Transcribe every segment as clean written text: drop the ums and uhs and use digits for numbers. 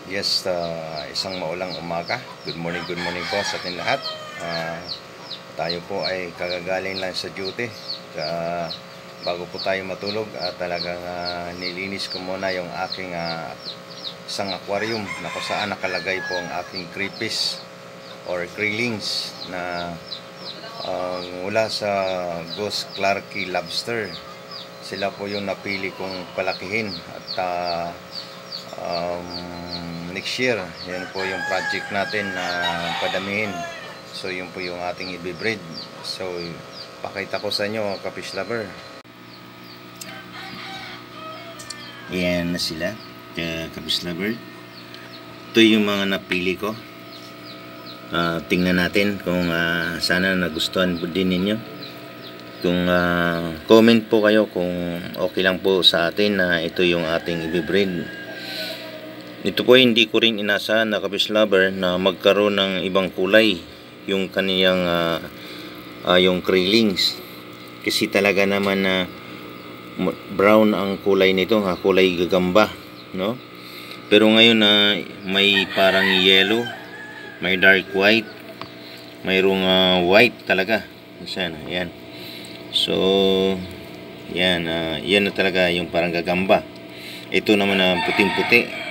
Yes, isang maulang umaga. Good morning po sa ating lahat. Tayo po ay kagagaling lang sa duty. Bago po tayo matulog, talagang nilinis ko muna yung aking isang aquarium na kung saan nakalagay po ang aking crayfish or krillings na mula sa Ghost Clarke Lobster. Sila po yung napili kong palakihin at next year, yan po yung project natin na padamihin. So yun po yung ating i-breed. So pakita ko sa inyo, kafish lover. Yan na sila, kafish lover. Ito yung mga napili ko. Tingnan natin kung sana nagustuhan po din ninyo. Kung comment po kayo kung okay lang po sa atin na ito yung ating i-breed. Ito po hindi ko rin inasahan na kafish lover na magkaroon ng ibang kulay yung kaniyang yung krillings, kasi talaga naman na brown ang kulay nito, kulay gagamba, no? Pero ngayon na may parang yellow, may dark white, mayroong white talaga. Ayan. So yan, yan na talaga yung parang gagamba. Ito naman na puting-puti.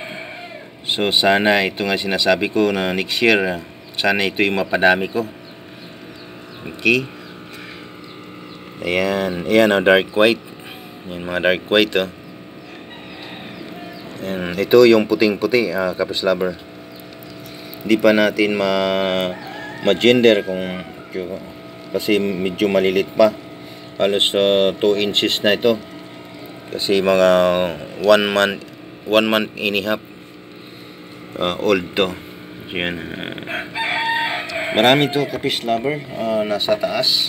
So sana ito nga sinasabi ko na next year, sana ito yung mapadami ko. Okay. Ayan, dark white. Ayan, mga dark white Ayan, ito yung puting-puti, kafish lover. Hindi pa natin ma-gender kasi medyo malilit pa. Halos 2 inches na ito. Kasi mga 1 month and a half old to. So yan, marami to kafish lover nasa taas.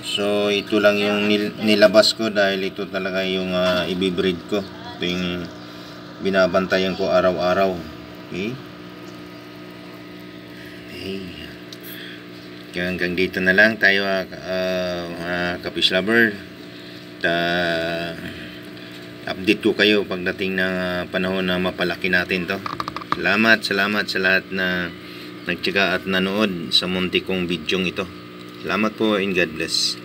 So ito lang yung nilabas ko dahil ito talaga yung i-breed ko. Ito yung binabantayan ko araw-araw. Okay. Kaya hanggang dito na lang tayo, kafish lover. Update ko kayo pagdating ng panahon na mapalaki natin to. Salamat sa lahat na nagtiyaga at nanood sa munti kong bidyong ito. Salamat po and God bless.